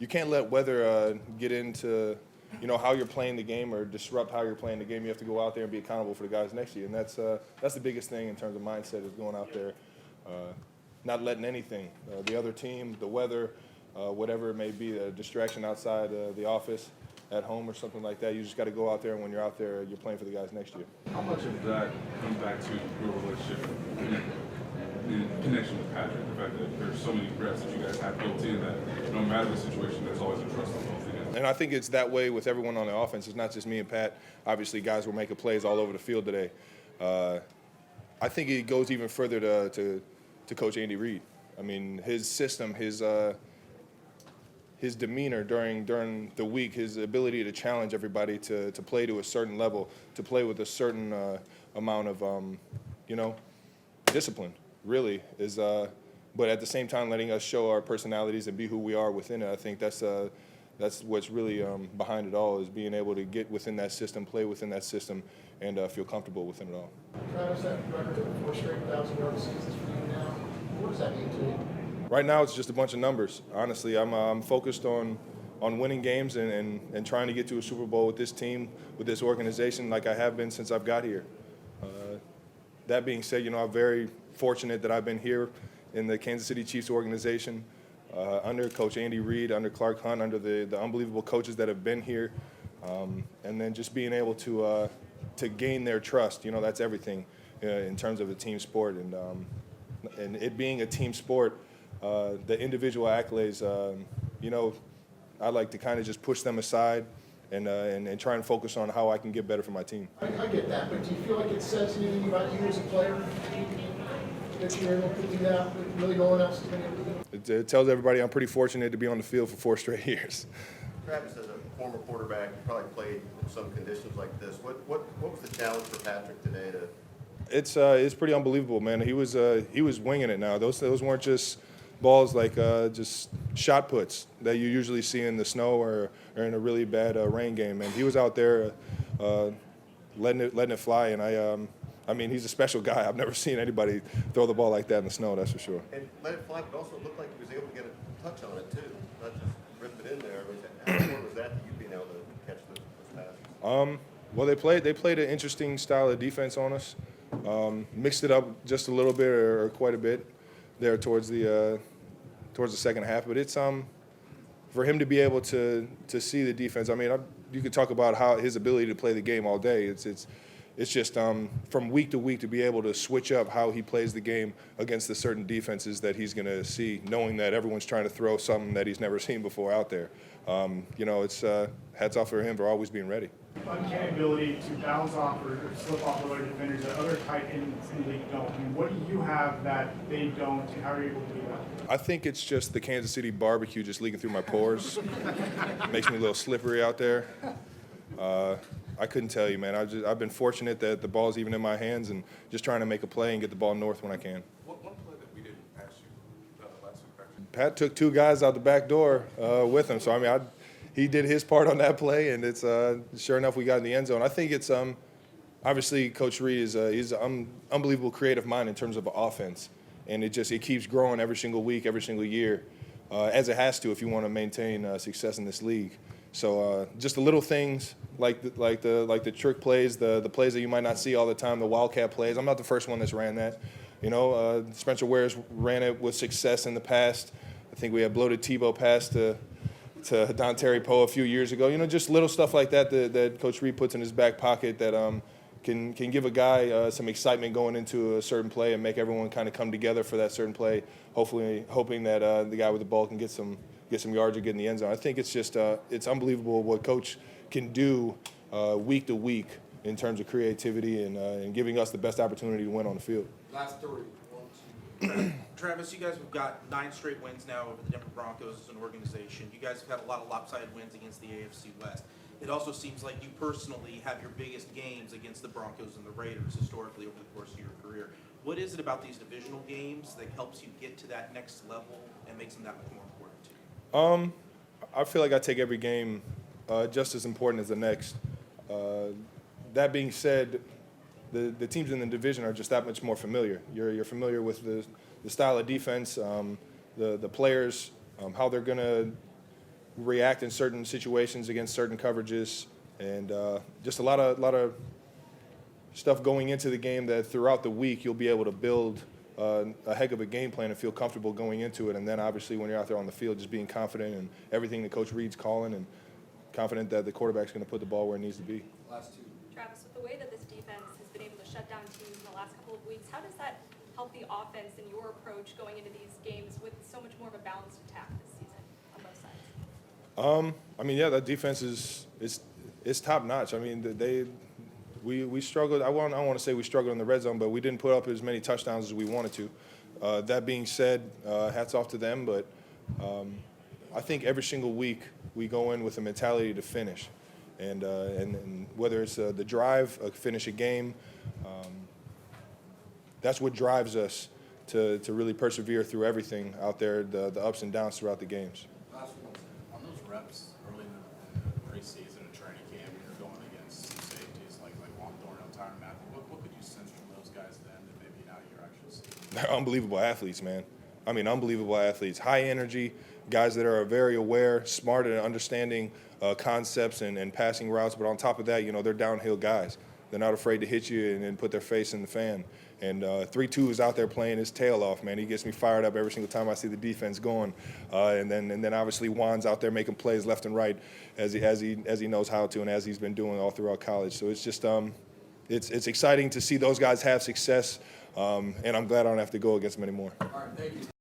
you can't let weather get into how you're playing the game or disrupt how you're playing the game. You have to go out there and be accountable for the guys next to you, and that's the biggest thing in terms of mindset is going out there, not letting anything, the other team, the weather, whatever it may be, a distraction outside the office, at home or something like that. You just got to go out there, and when you're out there, you're playing for the guys next to you. How much of that comes back to your relationship in connection with Patrick? The fact that there's so many reps that you guys have built in that no matter the situation, there's always a trust on both ends. And I think it's that way with everyone on the offense. It's not just me and Pat. Obviously, guys were making plays all over the field today. I think it goes even further to Coach Andy Reid. I mean, his system, his demeanor during the week, his ability to challenge everybody to play to a certain level, to play with a certain amount of, discipline, really, is. But at the same time, letting us show our personalities and be who we are within it. I think that's what's really behind it all, is being able to get within that system, play within that system, and feel comfortable within it all. Travis, that record of 4 straight 1,000-yard seasons for you now, what does that mean to you? Right now, it's just a bunch of numbers. Honestly, I'm focused on winning games and trying to get to a Super Bowl with this team, with this organization, like I have been since I've got here. That being said, I'm very fortunate that I've been here in the Kansas City Chiefs organization, under Coach Andy Reid, under Clark Hunt, under the unbelievable coaches that have been here, and then just being able to gain their trust. That's everything in terms of a team sport, and it being a team sport. The individual accolades, I like to kind of just push them aside and try and focus on how I can get better for my team. I get that, but do you feel like it says anything about you as a player that you're able to do that, but really no one else has been able to do? It tells everybody I'm pretty fortunate to be on the field for 4 straight years. Travis, as a former quarterback, you probably played in some conditions like this. What was the challenge for Patrick today to? It's pretty unbelievable, man. He was winging it now. Those weren't just balls like just shot puts that you usually see in the snow or in a really bad rain game. And he was out there letting it fly. And I mean, he's a special guy. I've never seen anybody throw the ball like that in the snow. That's for sure. And let it fly, but also looked like he was able to get a touch on it too, not just rip it in there. How important was that you being able to catch those passes? Well, they played an interesting style of defense on us. Mixed it up just a little bit or quite a bit there towards the second half. But it's for him to be able to see the defense. I mean, you could talk about how his ability to play the game all day. It's just from week to week to be able to switch up how he plays the game against the certain defenses that he's going to see, knowing that everyone's trying to throw something that he's never seen before out there. It's hats off for him for always being ready. Uncanny ability to bounce off or slip off the other defenders that other tight ends in the league don't. I mean, what do you have that they don't, and how are you able to do that? I think it's just the Kansas City barbecue just leaking through my pores. Makes me a little slippery out there. I couldn't tell you, man. I've been fortunate that the ball's even in my hands and just trying to make a play and get the ball north when I can. One play that we didn't ask you last week. Pat took 2 guys out the back door with him, so I mean, he did his part on that play, and it's sure enough we got in the end zone. I think it's obviously Coach Reid is an unbelievable creative mind in terms of offense, and it keeps growing every single week, every single year, as it has to if you want to maintain success in this league. So just the little things like the trick plays, the plays that you might not see all the time, the wildcat plays. I'm not the first one that's ran that. Spencer Ware's ran it with success in the past. I think we had bloated Tebow pass to Don Terry Poe a few years ago. Just little stuff like that Coach Reid puts in his back pocket that can give a guy some excitement going into a certain play and make everyone kind of come together for that certain play, hopefully hoping that the guy with the ball can get some yards or get in the end zone. I think it's just it's unbelievable what Coach can do week to week in terms of creativity and giving us the best opportunity to win on the field. Last 3. 1, 2. Travis, you guys have got 9 straight wins now over the Denver Broncos as an organization. You guys have had a lot of lopsided wins against the AFC West. It also seems like you personally have your biggest games against the Broncos and the Raiders historically over the course of your career. What is it about these divisional games that helps you get to that next level and makes them that much more important to you? I feel like I take every game just as important as the next. That being said, the teams in the division are just that much more familiar. You're familiar with the style of defense, the players, how they're going to react in certain situations against certain coverages, and just a lot of stuff going into the game that throughout the week you'll be able to build a heck of a game plan and feel comfortable going into it. And then obviously when you're out there on the field, just being confident in everything that Coach Reed's calling and confident that the quarterback's going to put the ball where it needs to be. Travis, with the way that this defense has been able to shut down teams in the last couple of weeks, how does that help the offense and your approach going into these games with so much more of a balanced attack this season on both sides? I mean, yeah, that defense is top notch. I mean, we struggled. I don't want to say we struggled in the red zone, but we didn't put up as many touchdowns as we wanted to. That being said, hats off to them. But I think every single week we go in with a mentality to finish, and whether it's the drive, finish a game, that's what drives us to really persevere through everything out there, the ups and downs throughout the games. Last one, on those reps early in the preseason and training camp, you're going against some safeties like Juan Thornhill, Tyron Matthew. What could you sense from those guys then that maybe now you're actually seeing? They're unbelievable athletes, man. I mean, unbelievable athletes. High energy, guys that are very aware, smart at understanding concepts and passing routes. But on top of that, they're downhill guys. They're not afraid to hit you and put their face in the fan. And 3-2 is out there playing his tail off, man. He gets me fired up every single time I see the defense going. And then obviously Juan's out there making plays left and right as he knows how to and as he's been doing all throughout college. So it's just it's exciting to see those guys have success. And I'm glad I don't have to go against them anymore. All right, thank you.